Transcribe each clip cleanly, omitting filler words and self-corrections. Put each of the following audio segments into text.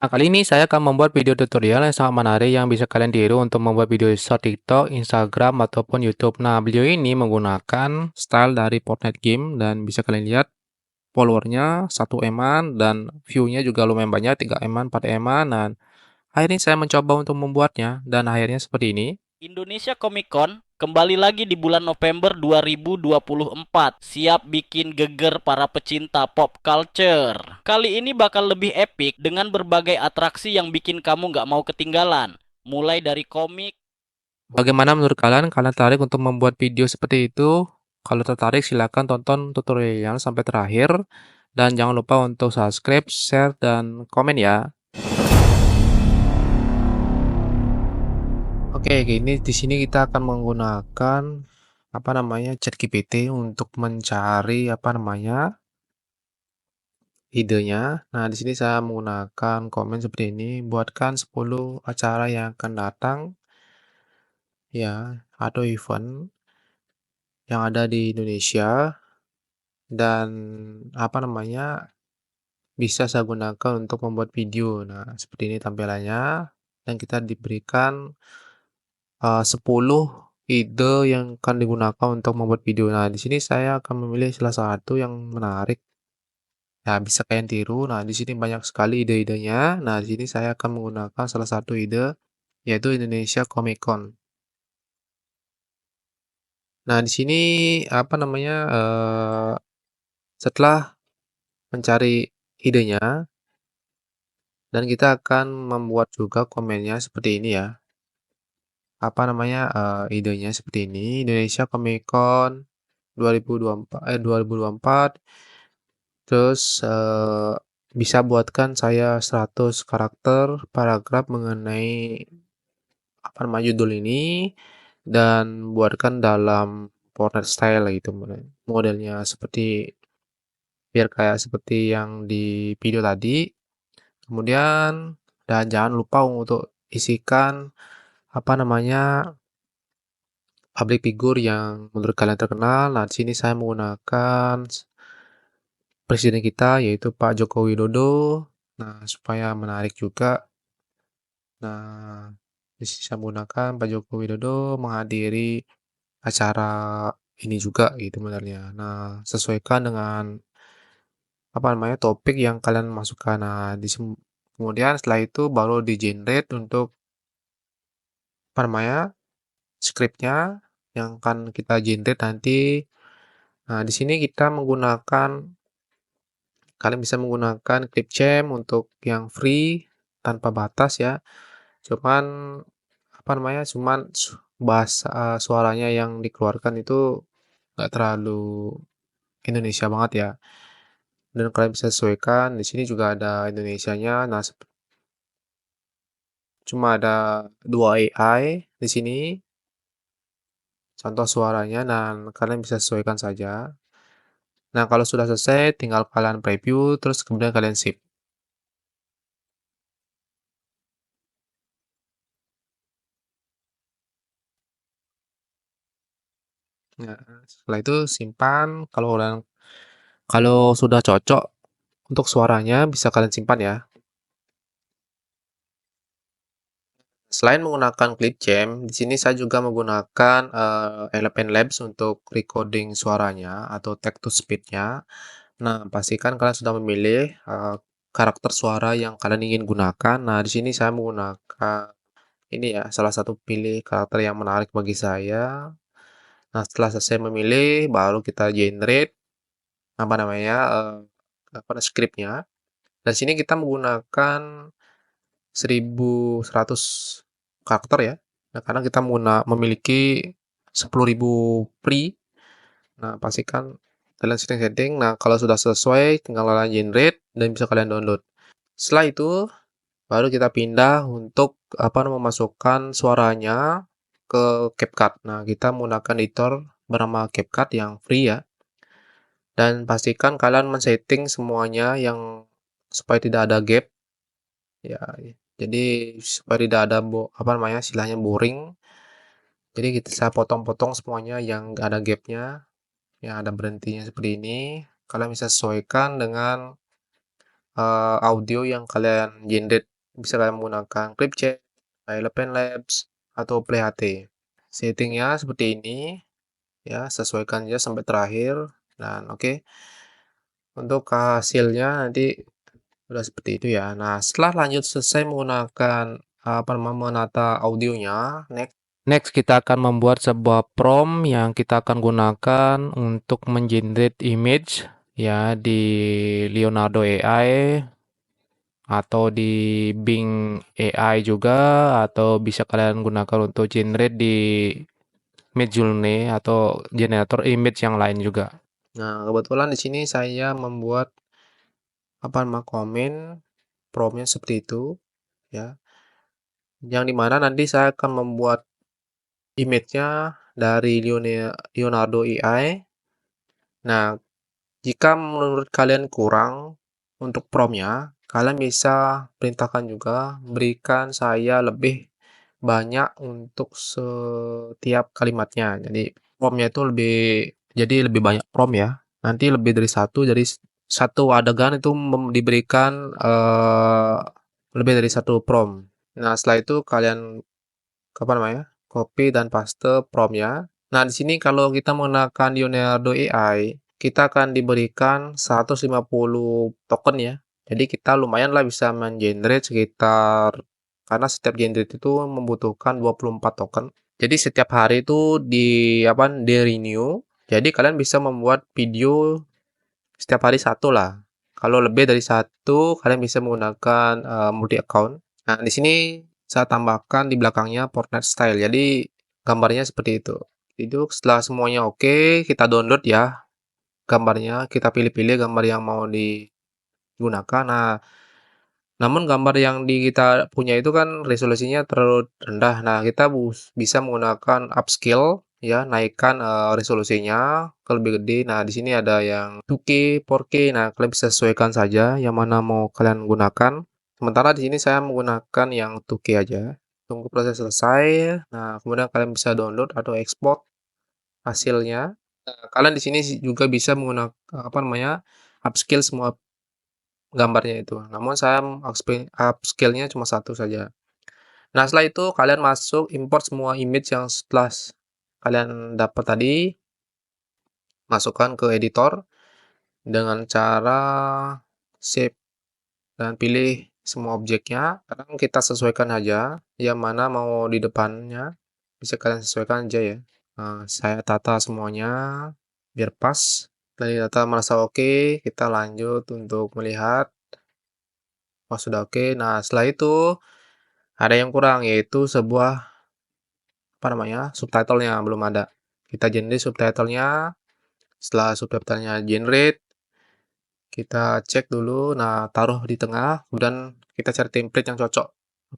Nah, kali ini saya akan membuat video tutorial yang sangat menarik yang bisa kalian tiru untuk membuat video short TikTok, Instagram, ataupun YouTube. Nah, video ini menggunakan style dari Fortnite Game dan bisa kalian lihat followernya 1 eman dan view-nya juga lumayan banyak, 3 eman, 4 eman. Dan akhirnya saya mencoba untuk membuatnya dan akhirnya seperti ini. Indonesia Comic Con kembali lagi di bulan November 2024. Siap bikin geger para pecinta pop culture. Kali ini bakal lebih epic dengan berbagai atraksi yang bikin kamu nggak mau ketinggalan. Mulai dari komik. Bagaimana menurut kalian? Kalian tertarik untuk membuat video seperti itu? Kalau tertarik, silakan tonton tutorialnya sampai terakhir. Dan jangan lupa untuk subscribe, share, dan komen ya. Oke, ini di sini kita akan menggunakan ChatGPT untuk mencari idenya. Nah, di sini saya menggunakan komen seperti ini, buatkan 10 acara yang akan datang ya atau event yang ada di Indonesia dan bisa saya gunakan untuk membuat video. Nah, seperti ini tampilannya dan kita diberikan 10 ide yang akan digunakan untuk membuat video. Nah, di sini saya akan memilih salah satu yang menarik. Ya, bisa kalian tiru. Nah, di sini banyak sekali ide-idenya. Nah, di sini saya akan menggunakan salah satu ide, yaitu Indonesia Comic Con. Nah, di sini setelah mencari idenya dan kita akan membuat juga komennya seperti ini ya. Idenya seperti ini, Indonesia Comic Con 2024, terus, bisa buatkan saya 100 karakter paragraf mengenai, judul ini, dan buatkan dalam Fortnite style gitu modelnya seperti biar kayak seperti yang di video tadi. Kemudian dan jangan lupa untuk isikan, apa namanya public figure yang menurut kalian terkenal. Nah, di sini saya menggunakan presiden kita yaitu Pak Joko Widodo. Nah, supaya menarik juga. Nah, di sini saya menggunakan Pak Joko Widodo menghadiri acara ini juga gitu sebenarnya. Nah, sesuaikan dengan topik yang kalian masukkan. Nah, kemudian setelah itu baru di-generate untuk apa namanya skripnya yang akan kita generate nanti. Nah, di sini kita menggunakan kalian bisa menggunakan Clipchamp untuk yang free tanpa batas ya. Cuman cuman bahasa suaranya yang dikeluarkan itu nggak terlalu Indonesia banget ya. Dan kalian bisa sesuaikan. Di sini juga ada Indonesianya. Nah, cuma ada 2 AI di sini. Contoh suaranya dan kalian bisa sesuaikan saja. Nah, kalau sudah selesai, tinggal kalian preview, terus kemudian kalian save. Nah, setelah itu simpan. Kalau sudah cocok untuk suaranya, bisa kalian simpan ya. Selain menggunakan Clipchamp, di sini saya juga menggunakan Eleven Labs untuk recording suaranya atau text to speech-nya. Nah, pastikan kalian sudah memilih karakter suara yang kalian ingin gunakan. Nah, di sini saya menggunakan ini ya, salah satu pilih karakter yang menarik bagi saya. Nah, setelah selesai memilih, baru kita generate apa namanya skripnya. Dan sini kita menggunakan 1.100 karakter ya. Nah, karena kita memiliki 10.000 free. Nah, pastikan kalian setting-setting. Nah, kalau sudah sesuai, tinggal kalian generate dan bisa kalian download. Setelah itu, baru kita pindah untuk memasukkan suaranya ke CapCut. Nah, kita menggunakan editor bernama CapCut yang free ya. Dan pastikan kalian men-setting semuanya yang supaya tidak ada gap. Ya, jadi supaya tidak ada istilahnya boring. Jadi saya potong-potong semuanya yang nggak ada gapnya, yang ada berhentinya seperti ini. Kalian bisa sesuaikan dengan audio yang kalian generate bisa kalian menggunakan Clipchamp, Eleven Labs, atau PlayHT. Settingnya seperti ini, ya, sesuaikan aja sampai terakhir, dan oke. Untuk hasilnya nanti udah seperti itu ya. Nah, setelah lanjut selesai menggunakan, menata audionya, next kita akan membuat sebuah prompt yang kita akan gunakan untuk mengenerate image ya di Leonardo AI atau di Bing AI juga, atau bisa kalian gunakan untuk generate di Midjourney atau generator image yang lain juga. Nah, kebetulan di sini saya membuat komen prompt-nya seperti itu ya. Yang dimana nanti saya akan membuat image-nya dari Leonardo AI. Nah, jika menurut kalian kurang untuk prompt-nya, kalian bisa perintahkan juga berikan saya lebih banyak untuk setiap kalimatnya. Jadi prompt-nya itu lebih banyak prompt ya. Nanti lebih dari satu, jadi satu adegan itu diberikan lebih dari satu prompt. Nah, setelah itu kalian copy dan paste prompt-nya. Nah, di sini kalau kita menggunakan Leonardo AI, kita akan diberikan 150 token ya. Jadi kita lumayan lah bisa men-generate sekitar, karena setiap generate itu membutuhkan 24 token. Jadi setiap hari itu di-renew. Jadi kalian bisa membuat video setiap hari satu lah. Kalau lebih dari satu, kalian bisa menggunakan multi account. Nah, di sini saya tambahkan di belakangnya Fortnite style. Jadi gambarnya seperti itu. Itu setelah semuanya oke, kita download ya gambarnya. Kita pilih-pilih gambar yang mau digunakan. Nah, namun gambar yang kita punya itu kan resolusinya terlalu rendah. Nah, kita bisa menggunakan upscale ya, naikkan resolusinya ke lebih gede. Nah, di sini ada yang 2K, 4K. Nah, kalian bisa sesuaikan saja yang mana mau kalian gunakan. Sementara di sini saya menggunakan yang 2K aja. Tunggu proses selesai. Nah, kemudian kalian bisa download atau ekspor hasilnya. Nah, kalian di sini juga bisa menggunakan upscale semua gambarnya itu. Namun saya upscale-nya cuma satu saja. Nah, setelah itu kalian masuk import semua image yang setelah kalian dapat tadi, masukkan ke editor dengan cara save dan pilih semua objeknya. Sekarang kita sesuaikan aja yang mana mau di depannya. Bisa kalian sesuaikan aja ya. Nah, saya tata semuanya biar pas. Dari data merasa oke, kita lanjut untuk melihat. Oh, sudah oke. Nah, setelah itu ada yang kurang, yaitu sebuah subtitlenya belum ada. Kita generate subtitlenya. Setelah subtitlenya generate, kita cek dulu. Nah, taruh di tengah, kemudian kita cari template yang cocok.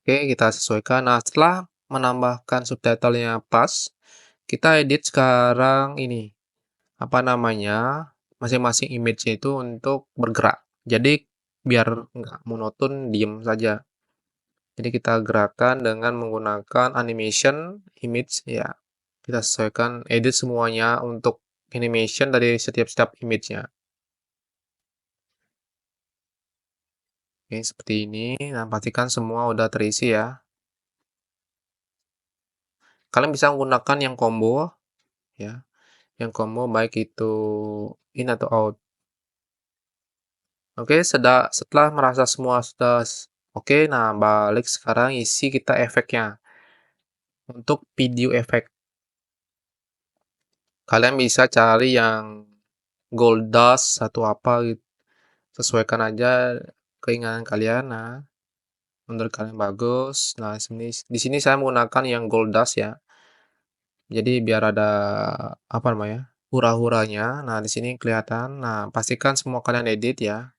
Oke, kita sesuaikan. Nah, setelah menambahkan subtitlenya pas, kita edit sekarang ini masing-masing image-nya itu untuk bergerak. Jadi biar nggak monoton diem saja. Jadi kita gerakkan dengan menggunakan animation image ya. Kita sesuaikan edit semuanya untuk animation dari setiap image-nya. Oke, seperti ini. Nah, pastikan semua udah terisi ya. Kalian bisa menggunakan yang combo ya. Yang combo baik itu in atau out. Oke, setelah merasa semua sudah oke, nah balik sekarang isi kita efeknya. Untuk video efek, kalian bisa cari yang gold dust atau apa gitu. Sesuaikan aja keinginan kalian. Nah, menurut kalian bagus. Nah, di sini saya menggunakan yang gold dust ya. Jadi biar ada hura-huranya. Nah, di sini kelihatan. Nah, pastikan semua kalian edit ya.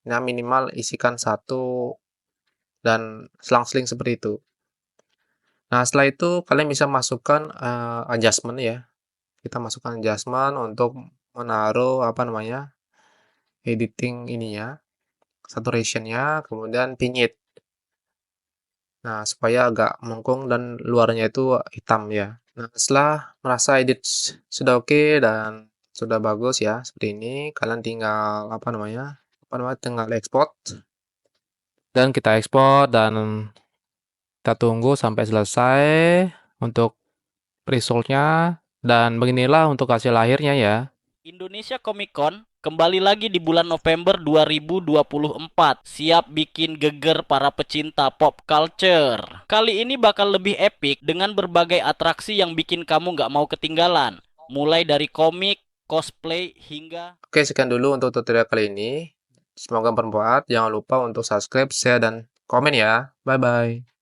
Nah, minimal isikan satu dan selang-seling seperti itu. Nah, setelah itu kalian bisa masukkan adjustment ya. Kita masukkan adjustment untuk menaruh editing ininya, saturation-nya, kemudian vignette. Nah, supaya agak melengkung dan luarnya itu hitam ya. Nah, setelah merasa edit sudah oke dan sudah bagus ya, seperti ini, kalian tinggal tinggal export. dan kita ekspor dan kita tunggu sampai selesai untuk result-nya dan beginilah untuk hasil akhirnya ya. Indonesia Comic Con kembali lagi di bulan November 2024. Siap bikin geger para pecinta pop culture. Kali ini bakal lebih epic dengan berbagai atraksi yang bikin kamu nggak mau ketinggalan. Mulai dari komik, cosplay, hingga... Oke, sekian dulu untuk tutorial kali ini. Semoga bermanfaat. Jangan lupa untuk subscribe, share, dan komen ya. Bye-bye.